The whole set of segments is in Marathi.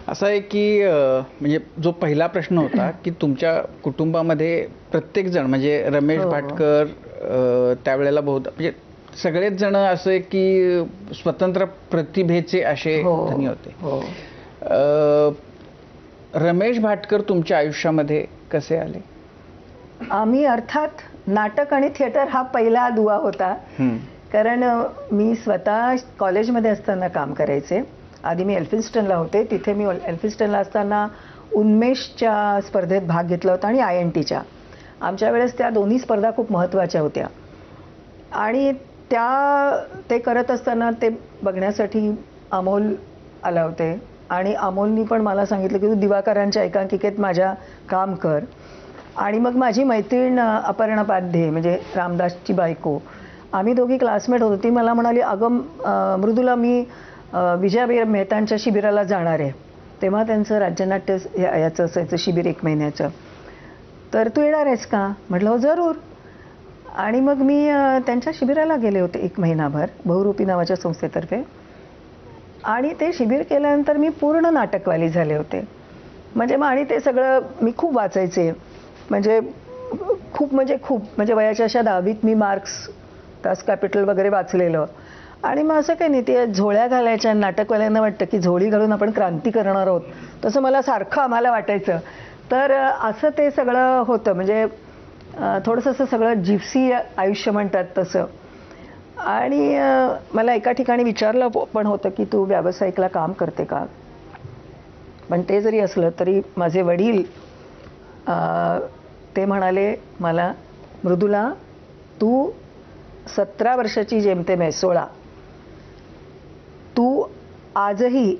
असं आहे की म्हणजे जो पहिला प्रश्न होता की तुमच्या कुटुंबामध्ये प्रत्येक जण म्हणजे रमेश भाटकर त्यावेळेला बहुत म्हणजे सगळेच जण असं आहे की स्वतंत्र प्रतिभेचे असे धनी होते. रमेश भाटकर तुमच्या आयुष्यामध्ये कसे आले? आम्ही अर्थात नाटक आणि थिएटर हा पहिला दुवा होता. कारण मी स्वतः कॉलेजमध्ये असताना काम करायचे. आधी मी एल्फिन्स्टनला होते. तिथे मी एल्फिन्स्टनला असताना उन्मेषच्या स्पर्धेत भाग घेतला होता आणि INTच्या. आमच्या वेळेस त्या दोन्ही स्पर्धा खूप महत्त्वाच्या होत्या आणि ते करत असताना ते बघण्यासाठी अमोल आला होते आणि अमोलनी पण मला सांगितलं की तू दिवाकरांच्या एकांकिकेत माझ्या काम कर. आणि मग माझी मैत्रीण अपर्णा पाध्ये म्हणजे रामदासची बायको, आम्ही दोघी क्लासमेट होतो. ती मला म्हणाली, अगं मृदुला, मी विजयाबाई मेहतांच्या शिबिराला जाणार आहे. तेव्हा त्यांचं राज्यनाट्य याचं असायचं शिबिर 1 महिन्याचं. तर तू येणार आहेस का? म्हटलं हो जरूर. आणि मग मी त्यांच्या शिबिराला गेले होते 1 महिनाभर बहुरूपी नावाच्या संस्थेतर्फे. आणि ते शिबिर केल्यानंतर मी पूर्ण नाटकवाली झाले होते. म्हणजे मग आणि ते सगळं मी खूप वाचायचे. म्हणजे खूप वयाच्या अशा 10वीत मी मार्क्स, दास कॅपिटल वगैरे वाचलेलं. आणि मग असं काही नाही, ते झोळ्या घालायच्या. नाटकवाल्यांना वाटतं की झोळी घालून आपण क्रांती करणार आहोत, तसं मला सारखं आम्हाला वाटायचं. तर असं ते सगळं होतं. म्हणजे थोडंसं असं सगळं जिप्सी आयुष्य म्हणतात तसं. आणि मला एका ठिकाणी विचारलं पण होतं की तू व्यावसायिकला काम करते का? पण ते जरी असलं तरी माझे वडील ते म्हणाले मला, मृदुला, तू 17 वर्षाची जेमतेम आहे, 16, तू आजही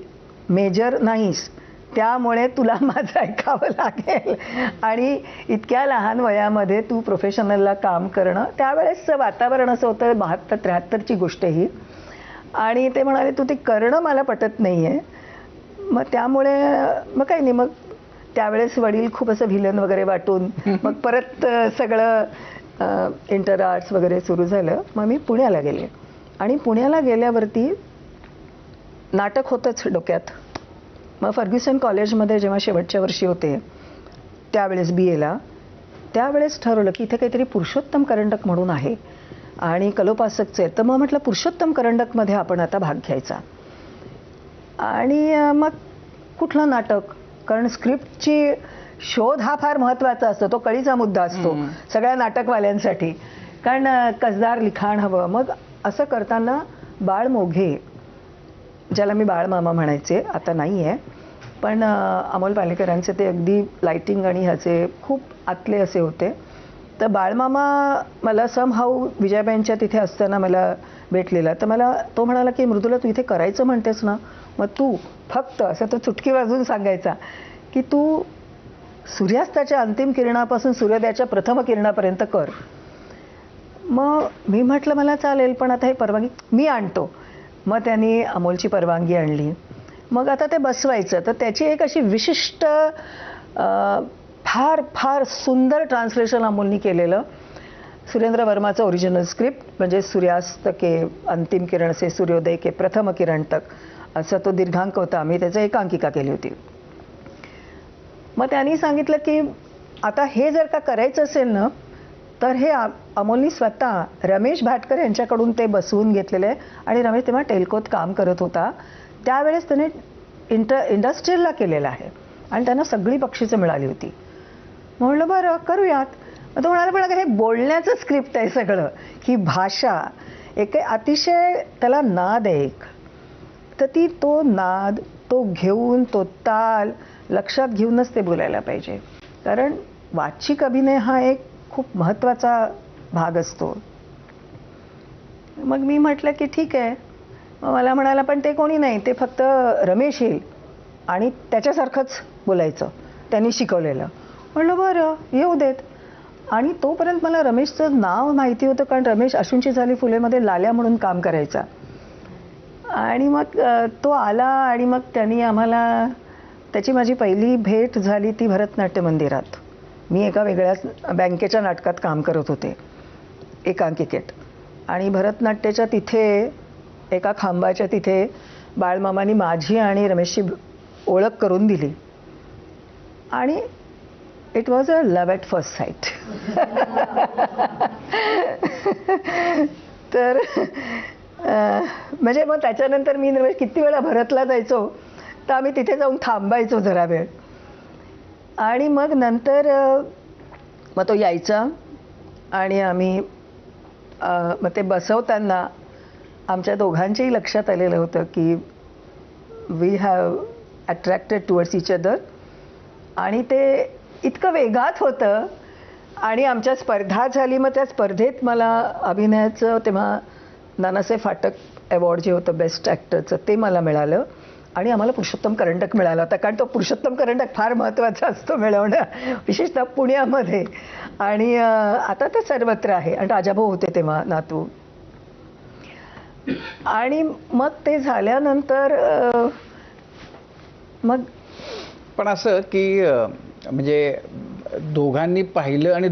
मेजर नाहीस, त्यामुळे तुला माझं ऐकावं लागेल. आणि इतक्या लहान वयामध्ये तू प्रोफेशनलला काम करणं, त्यावेळेसचं वातावरण असं होतं, 72-73ची गोष्ट ही. आणि ते म्हणाले तू ते करणं मला पटत नाही आहे. मग त्यामुळे मग काही नाही, मग त्यावेळेस वडील खूप असं व्हिलन वगैरे वाटून मग परत सगळं इंटर आर्ट्स वगैरे सुरू झालं. मग मी पुण्याला गेले आणि पुण्याला गेल्यावरती नाटक होतंच डोक्यात. मग फर्ग्युसन कॉलेजमध्ये जेव्हा शेवटच्या वर्षी होते त्यावेळेस BAला, त्यावेळेस ठरवलं की इथे काहीतरी पुरुषोत्तम करंडक म्हणून आहे आणि कलोपासकचं आहे. तर मग म्हटलं पुरुषोत्तम करंडकमध्ये आपण आता भाग घ्यायचा. आणि मग कुठलं नाटक, कारण स्क्रिप्टची शोध हा फार महत्त्वाचा असतो, तो कळीचा मुद्दा असतो सगळ्या नाटकवाल्यांसाठी, कारण कसदार लिखाण हवं. मग असं करताना बाळ मोघे, ज्याला मी बाळमामा म्हणायचे, आता नाही आहे, पण अमोल पालेकरांचे ते अगदी लाइटिंग आणि ह्याचे खूप आतले असे होते. तर बाळमामा मला समहाऊ विजयाबाईंच्या तिथे असताना मला भेटलेला. तर मला तो म्हणाला की मृदुला, तू इथे करायचं म्हणतेस ना, मग तू फक्त असं तो चुटकी वाजवून सांगायचा की तू सूर्यास्ताच्या अंतिम किरणापासून सूर्योदयाच्या प्रथम किरणापर्यंत कर. मग मी म्हटलं मला चालेल, पण आता हे परवानगी मी आणतो. मग त्यांनी अमोलची परवानगी आणली. मग आता ते बसवायचं. तर त्याची एक अशी विशिष्ट फार फार सुंदर ट्रान्सलेशन अमोलनी केलेलं. सुरेंद्र वर्माचं ओरिजिनल स्क्रिप्ट, म्हणजे सूर्यास्त के अंतिम किरण से सूर्योदय के प्रथम किरण तक, असा तो दीर्घांक होता. आम्ही त्याचं एकांकिका केली होती. मग त्यांनी सांगितलं की आता हे जर का करायचं असेल ना, तर हे अमोलनी स्वतः रमेश भाटकर यांच्याकडून ते बसवून घेतलेलं आहे. आणि रमेश तेव्हा टेल्कोत काम करत होता. त्यावेळेस त्याने इंडस्ट्रियलला केलेलं आहे आणि त्यांना सगळी बक्षिसं मिळाली होती. म्हणलं बरं करूयात. मग तो म्हणाला, पण हे बोलण्याचं स्क्रिप्ट आहे सगळं, ही भाषा एक अतिशय त्याला नाद आहे एक. तर तो नाद, तो घेऊन, तो ताल लक्षात घेऊनच ते बोलायला पाहिजे, कारण वाचिक अभिनय हा एक खूप महत्त्वाचा भाग असतो. मग मी म्हटलं की ठीक आहे. मग मला म्हणाला, पण ते कोणी नाही, ते फक्त रमेश येईल आणि त्याच्यासारखंच बोलायचं, त्यांनी शिकवलेलं. म्हटलं बरं येऊ देत. आणि तोपर्यंत मला रमेशचं नाव माहिती होतं, कारण रमेश अश्विनची झाली फुलेमध्ये लाल्या म्हणून काम करायचा. आणि मग तो आला आणि मग त्यांनी आम्हाला, त्याची माझी पहिली भेट झाली ती भरतनाट्य मंदिरात. मी एका वेगळ्याच बँकेच्या नाटकात काम करत होते एकांकिकेत. आणि भरतनाट्याच्या तिथे एका खांबाच्या तिथे बाळमामानी माझी आणि रमेशची ओळख करून दिली आणि it was a love at first sight. तर म्हणजे मग त्याच्यानंतर मी किती वेळा भरतला जायचो तर आम्ही तिथे जाऊन थांबायचो जरा वेळ आणि मग नंतर मग तो यायचा आणि आम्ही मग ते बसवताना आमच्या दोघांच्याही लक्षात आलेलं होतं की we have attracted towards each other आणि ते इतकं वेगात होतं आणि आमच्या स्पर्धा झाली. मग त्या स्पर्धेत मला अभिनयाचं तेव्हा नानासाहेब फाटक अवॉर्ड जे होतं बेस्ट ॲक्टरचं ते मला मिळालं आणि आम्हाला पुरुषोत्तम करंडक मिळाला होता कारण तो पुरुषोत्तम करंडक फार महत्त्वाचा असतो मिळवणं विशेषतः पुण्यामध्ये आणि आता तर सर्वत्र आहे आणि राजाभाऊ होते तेव्हा नातू. आणि मग ते झाल्यानंतर मग पण असं की म्हणजे दोघांनी पाहिलं आणि